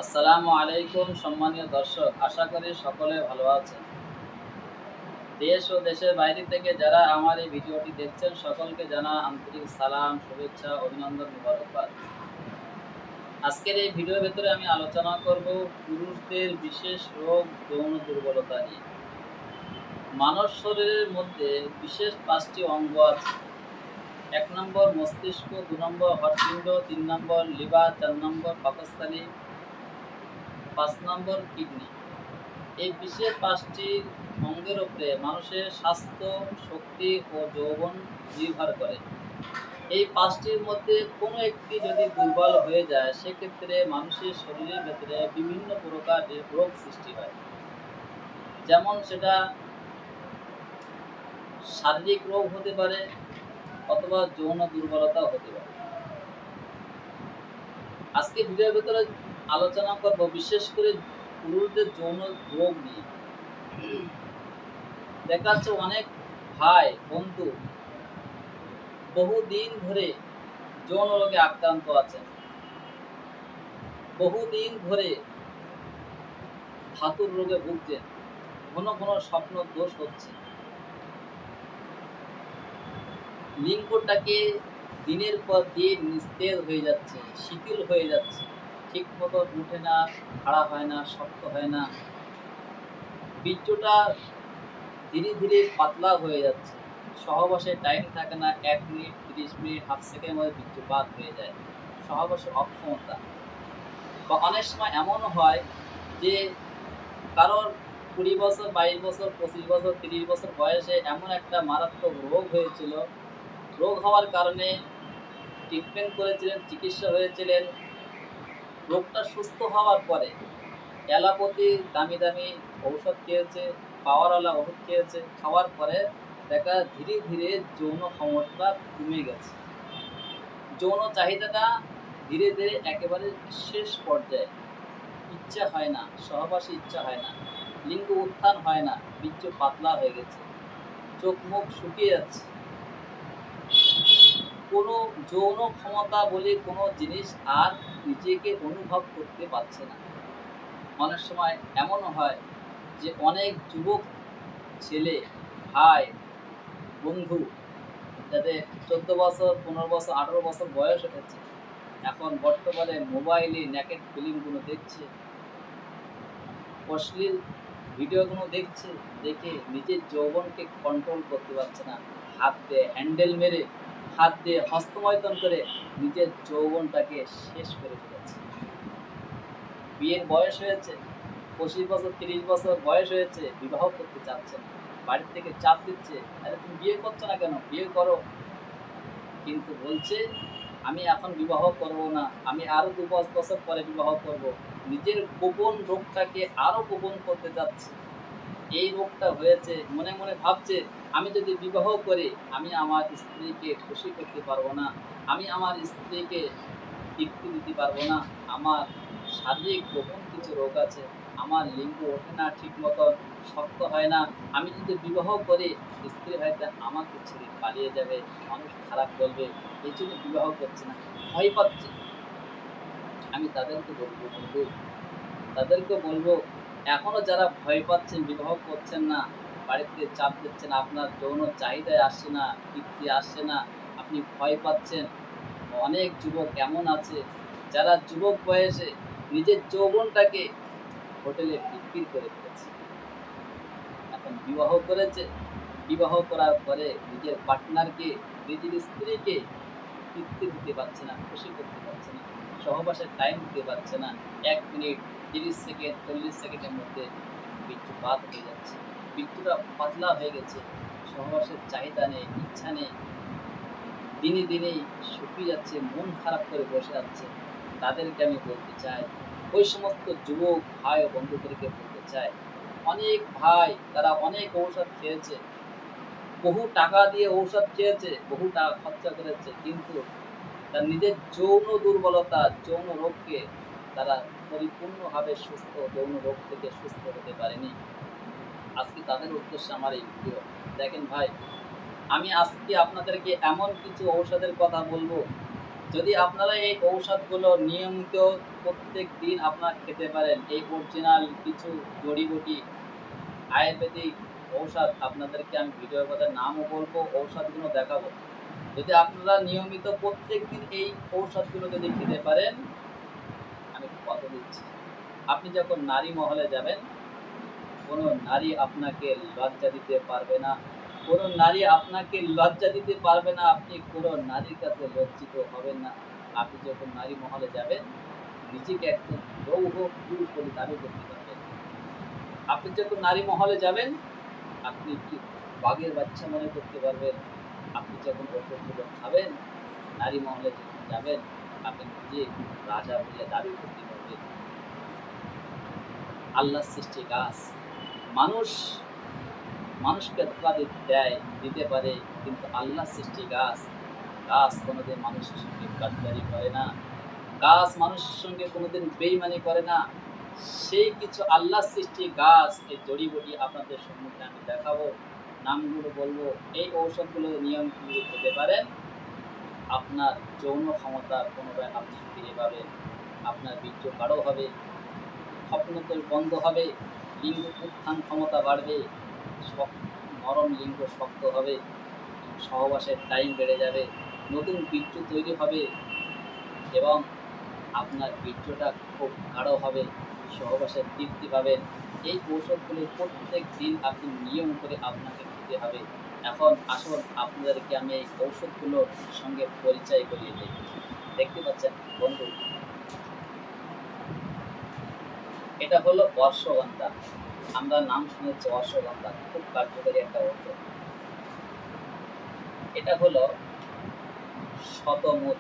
আসসালামু আলাইকুম সম্মানীয় দর্শক, আশা করি সকলে ভালো আছেন। দেশ ও দেশের বাইরে থেকে যারা আমার এই ভিডিওটি দেখছেন সকলকে জানাই আন্তরিক সালাম, শুভেচ্ছা, অভিনন্দন, মোবারকবাদ। আজকের এই ভিডিওর ভেতরে আমি আলোচনা করব পুরুষদের বিশেষ রোগ যৌন দুর্বলতা নিয়ে। মানব শরীরের মধ্যে বিশেষ ৫টি অঙ্গ আছে। ১ নম্বর মস্তিষ্ক, ২ নম্বর হৃৎপিণ্ড, ৩ নম্বর লিভার, ৪ নম্বর পাকস্থলী, ৫ নম্বর কিডনি। এই বিশেষ ৫টি অঙ্গের উপরে মানুষের স্বাস্থ্য, শক্তি ও যৌবন নির্ভর করে। এই ৫টির মধ্যে কোনো একটি যদি দুর্বল হয়ে যায়, সেক্ষেত্রে মানুষের শরীরের ভেতরে বিভিন্ন প্রকার রোগ সৃষ্টি হয়। যেমন সেটা শারীরিক রোগ হতে পারে অথবা যৌন দুর্বলতাও হতে পারে। আজকে ভিডিওর ভেতরে আলোচনা করব বিশেষ করে পুরুষদের যৌন রোগ নিয়ে। দেখা যাচ্ছে অনেক ভাই, বন্ধু বহুদিন ধরে যৌন রোগে আক্রান্ত আছেন, বহুদিন ধরে ধাতুর রোগে ভুগছেন, ঘন ঘন স্বপ্ন দোষ হচ্ছে, লিঙ্গটাকে দিনের পর দিন নিস্তেজ হয়ে যাচ্ছে, শিথিল হয়ে যাচ্ছে, ঠিক মতো উঠে না, খাড়া হয় না, শক্ত হয় না, বীর্যটা ধীরে ধীরে পাতলা হয়ে যাচ্ছে, সহবাসে টাইম থাকে না, ১ মিনিট, ৩০ মিনিট, হাফ সেকেন্ডের মধ্যে বীর্যপাত হয়ে যায়, সহবাসে অক্ষমতা। বা অনেক সময় এমনও হয় যে কারোর ২০ বছর, ২২ বছর, ২৫ বছর, ৩০ বছর বয়সে এমন একটা মারাত্মক রোগ হয়েছিল, রোগ হওয়ার কারণে ট্রিটমেন্ট করেছিলেন, চিকিৎসা হয়েছিলেন। রোগটা সুস্থ হওয়ার পরে অ্যালোপ্যাথি দামি দামি ঔষধ খেয়েছে, পাওয়ারওয়ালা ওষুধ খেয়েছে, খাওয়ার পরে দেখা ধীরে ধীরে যৌন ক্ষমতা কমে গেছে, যৌন চাহিদাটা ধীরে ধীরে একেবারে শেষ পর্যায়ে, ইচ্ছা হয় না, সহবাসে ইচ্ছা হয় না, লিঙ্গ উত্থান হয় না, বীর্য পাতলা হয়ে গেছে, চোখ মুখ শুকিয়ে যাচ্ছে, কোনো যৌন ক্ষমতা বলে কোনো জিনিস আর নিজেকে অনুভব করতে পারছে না। অনেক সময় এমনও হয় যে অনেক যুবক ছেলে, ভাই, বন্ধু যাদের ১৪ বছর, ১৫ বছর, ১৮ বছর বয়স হয়েছে, এখন বর্তমানে মোবাইলে নেকেড ফিল্মগুলো দেখছে, অশ্লীল ভিডিওগুলো দেখছে, দেখে নিজের যৌবনকে কন্ট্রোল করতে পারছে না। হাত দিয়ে হ্যান্ডেল মেরে, হাত দিয়ে হস্তমৈথুন করে নিজের যৌবনটাকে শেষ করে ফেলেছে। বিয়ের বয়স হয়েছে, ২৫ বছর, ৩০ বছর বয়স হয়েছে, বিবাহ করতে চাচ্ছে না। বাড়ির থেকে চাপ দিচ্ছে, আরে তুমি বিয়ে করছো না কেন? বিয়ে করো। কিন্তু বলছে আমি এখন বিবাহ করব না, আমি আরো ২-৫ বছর পরে বিবাহ করব। নিজের গোপন রোগটাকে আরো গোপন করতে চাচ্ছে। এই রোগটা হয়েছে, মনে মনে ভাবছে আমি যদি বিবাহ করি আমি আমার স্ত্রীকে খুশি করতে পারবো না, আমি আমার স্ত্রীকে তৃপ্তি দিতে পারবো না, আমার শারীরিক গোপন কিছু রোগ আছে, আমার লিঙ্গ ওঠে না ঠিক মতন, শক্ত হয় না, আমি যদি বিবাহ করি স্ত্রী হয়তো আমাকে ছেড়ে পালিয়ে যাবে, মানুষ খারাপ বলবে, এই জন্য বিবাহ করছে না, ভয় পাচ্ছে। আমি তাদেরকে বলবো, বন্ধু, তাদেরকে বলবো এখনো যারা ভয় পাচ্ছেন, বিবাহ করছেন না, বাড়িতে চাপ দিচ্ছেন, আপনার যৌন চাহিদায় আসছে না, তৃপ্তি আসছে না, আপনি ভয় পাচ্ছেন। অনেক যুবক এমন আছে যারা যুবক বয়সে নিজের যৌবনটাকে হোটেলে বিক্রি করে ফেলেছে। এখন বিবাহ করেছে, বিবাহ করার পরে নিজের পার্টনারকে, নিজের স্ত্রীকে তৃপ্তি দিতে পারছে না, খুশি করতে পারছে না, সহবাসের টাইম দিতে পারছে না। ১ মিনিট, ৩০ সেকেন্ড, ৪০ সেকেন্ডের মধ্যে বীর্যপাত হয়ে যাচ্ছে। বীর্যটা পাতলা হয়ে গেছে, সহবাসের চাহিদা নেই, ইচ্ছা নেই। দিনে দিনেই শুকিয়ে যাচ্ছে, মন খারাপ করে বসে আছে। তাদেরকে আমি বলতে চাই, ওই সমস্ত যুবক ভাই ও বন্ধুদেরকে বলতে চাই, অনেক ভাই তারা অনেক ঔষধ খেয়েছে, বহু টাকা দিয়ে ঔষধ খেয়েছে, বহু টাকা খরচা করেছে, কিন্তু তার নিজের যৌন দুর্বলতা, যৌন রোগকে তারা পরিপূর্ণভাবে সুস্থ, যৌন রোগ থেকে সুস্থ হতে পারেনি। আজকে তাদের উদ্দেশ্যে আমার এই ভিডিও। দেখেন ভাই, আমি আজকে আপনাদেরকে এমন কিছু ঔষধের কথা বলবো, যদি আপনারা এই ঔষধগুলো নিয়মিত প্রত্যেক দিন আপনারা খেতে পারেন, এই অরিজিনাল কিছু জড়িবুটি আয়ুর্বেদিক ঔষধ আপনাদেরকে আমি ভিডিওর মধ্যে নামও বলবো, ঔষধগুলো দেখাবো। যদি আপনারা নিয়মিত প্রত্যেকদিন এই ঔষধগুলো যদি খেতে পারেন, আমি কথা দিচ্ছি, আপনি যখন নারী মহলে যাবেন, কোনো নারী আপনাকে লজ্জা দিতে পারবে না, কোনো নারী আপনাকে লজ্জা দিতে পারবে না, আপনি কোনো নারীর কাছে লজ্জিত হবেন না। আপনি যখন নারী মহলে যাবেন, নিজেকে একদম লৌহ পুরুষ বলে দাবি করতে পারবেন। আপনি যখন নারী মহলে যাবেন, আপনি কি বাঘের বাচ্চা মনে করতে পারবেন। আপনি যখন ওষুধগুলো খাবেন, নারী মহলে যখন যাবেন, আপনি নিজে রাজা বলে দাবি করতে পারবেন। আল্লাহর সৃষ্টি গাছ, মানুষ মানুষকে ধোঁকা দেয়, দিতে পারে, কিন্তু আল্লাহর সৃষ্টি গাছ, গাছ কোনোদিন মানুষের সঙ্গে গাদ্দারি করে না, গাছ মানুষের সঙ্গে কোনোদিন বেইমানি করে না। সেই কিছু আল্লাহর সৃষ্টি গাছ, এই জড়িবুটি আপনাদের সম্মুখে আমি দেখাবো, নামগুলো বলবো। এই ঔষধগুলো নিয়মিত যদি খেতে পারেন, আপনার যৌন ক্ষমতা পুনরায় আপনি ফিরে পাবেন, আপনার বীর্য গাঢ় হবে, স্বপ্নদোষ বন্ধ হবে, লিঙ্গ উত্থান ক্ষমতা বাড়বে, নরম লিঙ্গ শক্ত হবে, সহবাসের টাইম বেড়ে যাবে, নতুন বীর্য তৈরি হবে এবং আপনার বীর্যটা খুব গাঢ় হবে, সহবাসের তৃপ্তি পাবেন। এই ঔষধগুলো প্রত্যেক দিন আপনি নিয়ম করে আপনাকে খেতে হবে। এখন আসুন আপনাদেরকে আমি এই ঔষধগুলোর সঙ্গে পরিচয় করিয়ে দিই। দেখতে পাচ্ছেন বন্ধু, এটা হলো অশ্বগন্ধা। আমরা নাম শুনেছি অশ্বগন্ধা, খুব কার্যকরী একটা ঔষধ। এটা হলো শতমূল,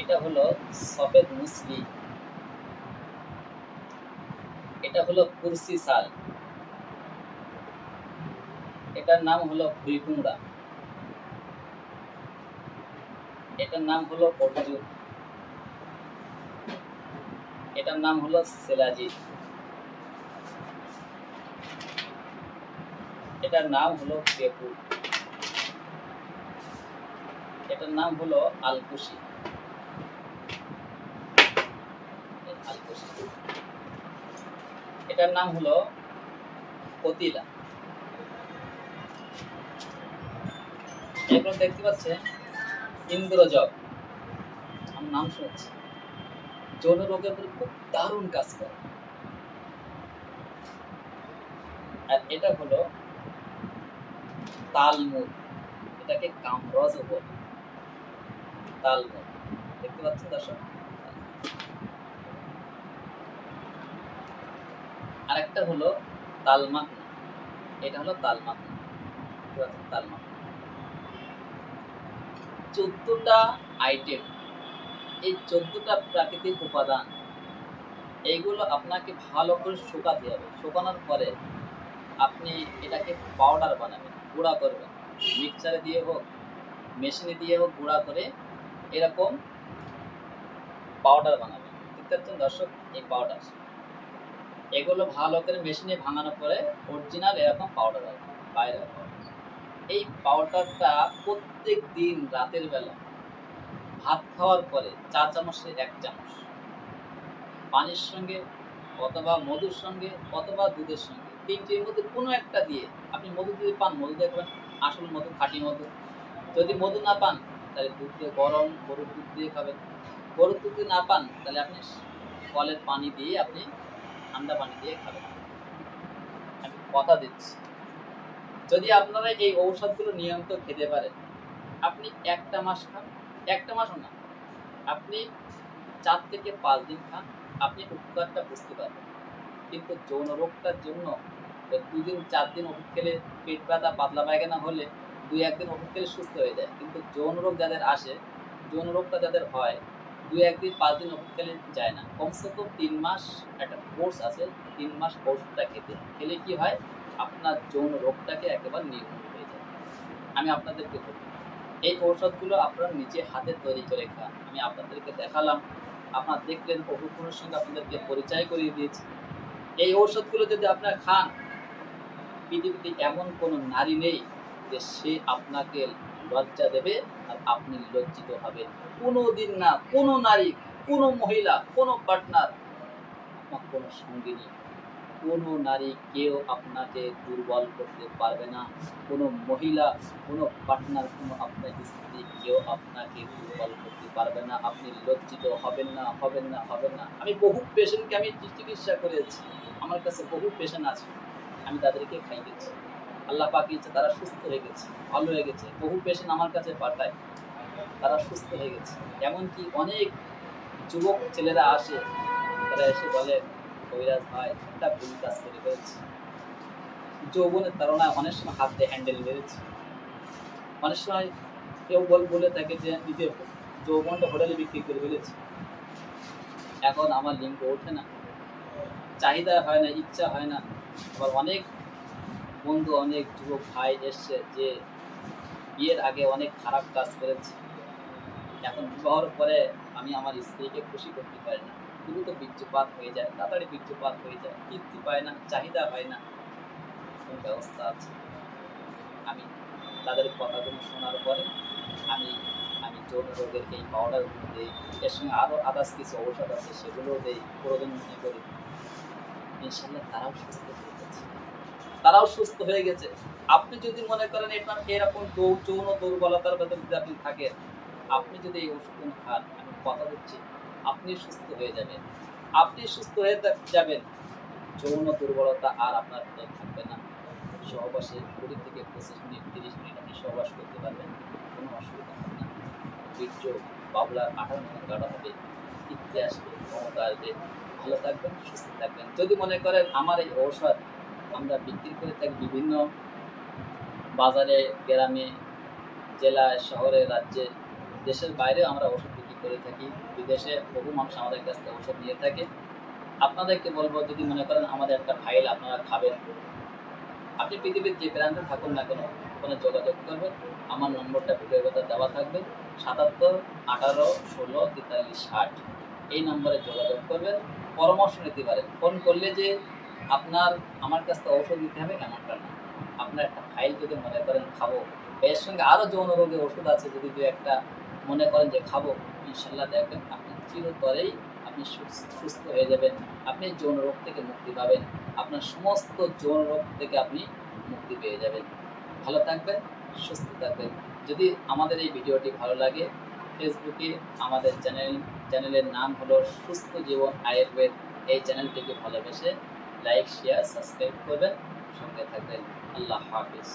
এটা হলো সফেদ মুসলি, এটা হলো কুরসি শাল, এটার নাম হলো ভুইকুমড়া, এটার নাম হলো অর্জুন, এটার নাম হলো সেলাজি, এটার নাম হলো পেপু, এটার নাম হলো আলকুশি, আলকুশি, এটার নাম হলো কতিলা। এগুলো দেখতে পাচ্ছেন ইন্দ্রজব, আমি নাম শুনেছি, যৌন রোগের উপরে খুব দারুণ কাজ করে। আর এটা হলো তালমুদ, এটাকে কামরজও বলে, তালমুদ। দেখতে পাচ্ছেন দর্শক? আরেকটা হলো তালমাকনা, এটা হলো তালমাকনা, দেখতে পাচ্ছেন তালমাকনা। 14টা আইটেম, এই 14টা প্রাকৃতিক উপাদান, এইগুলো আপনাকে ভালো করে শুকাতে হবে। শুকানোর পরে আপনি এটাকে পাউডার বানাবেন, গুঁড়া করবেন, মিক্সচারে দিয়ে হোক, মেশিনে দিয়ে হোক, গুঁড়া করে এরকম পাউডার বানাবেন। দেখতে পাচ্ছেন দর্শক, এই পাউডার, এগুলো ভালো করে মেশিনে ভাঙানোর পরে অরিজিনাল এরকম পাউডার হবে, বাইরে হবে। এই পাউডারটা প্রত্যেক দিন রাতের বেলা ভাত খাওয়ার পরে 4 চামচে 1 চামচ পানির সঙ্গে অথবা মধুর সঙ্গে অথবা দুধের সঙ্গে, তিনটির মধ্যে কোনো একটা দিয়ে, আপনি মধু যদি পান মধু দিয়ে খাবেন, আসল মধু, খাঁটি মধু। যদি মধু না পান, তাহলে দুধ দিয়ে, গরম গরুর দুধ দিয়ে খাবেন। গরুর দুধ যদি না পান, তাহলে আপনি কলের পানি দিয়ে, আপনি ঠান্ডা পানি দিয়ে খাবেন। আমি কথা দিচ্ছি, যদি আপনারা এই ঔষধগুলো নিয়মিত খেতে পারেন, আপনি একটা মাস খান, একটা মাসও না, আপনি 4 থেকে 5 দিন খান, আপনি উপকারটা বুঝতে পারবেন। কিন্তু যৌন রোগটার জন্য 2 দিন 4 দিন ওষুধ খেলে, পেট ব্যথা পাতলা পায়খানা হলে 2-1 দিন ওষুধ খেলে সুস্থ হয়ে যায়। কিন্তু যৌন রোগ যাদের আসে, যৌন রোগটা যাদের হয়, 2-1 দিন 5 দিন ওষুধ খেলে যায় না। কমসে কম 3 মাস একটা কোর্স আছে, 3 মাস ওষুধটা খেতে হয়। খেলে কি হয়, আপনার যৌন রোগটাকে একেবারে নির্মূল হয়ে যায়। আমি আপনাদেরকে বলি, এই ঔষধগুলো আপনারা নিজে হাতে তৈরি করে খান। আমি আপনাদেরকে দেখালাম, আপনারা দেখলেন, ওষুধগুলোর সঙ্গে আপনাদেরকে পরিচয় করিয়ে দিয়েছি। এই ঔষধগুলো যদি আপনারা খান, পৃথিবীতে এমন কোনো নারী নেই যে সে আপনাকে লজ্জা দেবে আর আপনি লজ্জিত হবেন। কোনোদিন না কোনো নারী, কোনো মহিলা, কোনো পার্টনার, আপনার কোনো সঙ্গিনী, কোনো নারী কেউ আপনাকে দুর্বল করতে পারবে না। কোনো মহিলা, কোনো পার্টনার, কোনো আপনার স্ত্রী কেউ আপনাকে দুর্বল করতে পারবে না। আপনি লজ্জিত হবেন না, হবেন না, হবেন না। আমি বহু পেশেন্টকে আমি চিকিৎসা করেছি। আমার কাছে বহু পেশেন্ট আছে। আমি তাদেরকে খাইয়েছি। আল্লাহ পাকের ইচ্ছা তারা সুস্থ হয়ে গেছে, ভালো হয়ে গেছে। বহু পেশেন্ট আমার কাছে পাঠায়, তারা সুস্থ হয়ে গেছে। এমনকি অনেক যুবক ছেলেরা আসে, তারা এসে বলে, কবিরাজ ভাই একটা ভুল কাজ করে ফেলেছি। যৌবনের তাড়নায় অনেক সময় হাত দিয়ে হ্যান্ডেল মেরেছি। অনেক সময় কেউ বলে থাকে যে নিজের যৌবনটা হোটেলে বিক্রি করে ফেলেছি, এখন আমার লিঙ্গ ওঠে না, চাহিদা হয় না, ইচ্ছা হয় না। আবার অনেক বন্ধু, অনেক যুবক ভাই এসছে যে বিয়ের আগে অনেক খারাপ কাজ করেছে, এখন বিবাহর পরে আমি আমার স্ত্রীকে খুশি করতে পারি না, দ্রুত বীর্যপাত হয়ে যায়, তাড়াতাড়ি বীর্যপাত হয়ে যায়, তৃপ্তি পায় না, চাহিদা হয় না। কোনো ব্যবস্থা আছে? আমি তাদের কথাগুলো শোনার পরে আমি আমি যৌন রোগের এই পাউডারগুলো দেই, এর সঙ্গে আরও আদার্স কিছু ঔষধ আছে সেগুলোও দেই, প্রয়োজন মনে করি। ইনশাল্লাহ তারাও সুস্থ হয়ে গেছে, তারাও সুস্থ হয়ে গেছে। আপনি যদি মনে করেন আপনার এরকম যৌন দুর্বলতার ভেতর যদি আপনি থাকেন, আপনি যদি এই ওষুধগুলো খান, আমি কথা দিচ্ছি আপনি সুস্থ হয়ে যাবেন। আপনি সুস্থ হয়ে যাবেন, যৌন দুর্বলতা আর আপনার ভেতর থাকবে না। সহবাসে ২০ থেকে ২৫ মিনিট, ৩০ মিনিট আপনি সহবাস করতে পারবেন, কোনো অসুবিধা হবে না। বীর্য বাবলার আঠার মতন গাঢ় হবে, তৃপ্তি আসবে, ক্ষমতা আসবে। ভালো থাকবেন, সুস্থ থাকবেন। যদি মনে করেন আমার এই ঔষধ আমরা বিক্রি করে থাকি বিভিন্ন বাজারে, গ্রামে, জেলায়, শহরে, রাজ্যে, দেশের বাইরেও আমরা ওষুধ বিক্রি করে থাকি। বিদেশে বহু মানুষ আমাদের কাছ থেকে ওষুধ নিয়ে থাকে। আপনাদেরকে বলবো, যদি মনে করেন আমাদের একটা ফাইল আপনারা খাবেন, আপনি পৃথিবীর যে প্রান্তে থাকুন না কেন, ফোনে যোগাযোগ করবেন। আমার নম্বরটা ভিডিওর ভেতর দেওয়া থাকবে, ৭৭ ১৮ ১৬ ৪৩ ৬০। এই নম্বরে যোগাযোগ করবেন, পরামর্শ নিতে পারেন। ফোন করলে যে আপনার আমার কাছ থেকে ঔষধ নিতে হবে এমনটা না। আপনার একটা ফাইল যদি মনে করেন খাবো, এর সঙ্গে আরও যৌন রোগের ওষুধ আছে, যদি দু একটা মনে করেন যে খাবো, ইনশাল্লাহ দেখবেন আপনি চিরতরেই আপনি সুস্থ হয়ে যাবেন। আপনি যৌন রোগ থেকে মুক্তি পাবেন। আপনার সমস্ত যৌন রোগ থেকে আপনি মুক্তি পেয়ে যাবেন। ভালো থাকবেন, সুস্থ থাকবেন। যদি আমাদের এই ভিডিওটি ভালো লাগে, ফেসবুকে আমাদের চ্যানেলের নাম হলো সুস্থ জীবন আয়ুর্বেদ। এই চ্যানেলটিকে ভালোবেসে লাইক, শেয়ার, সাবস্ক্রাইব করবেন, সঙ্গে থাকবেন। আল্লাহ হাফিজ।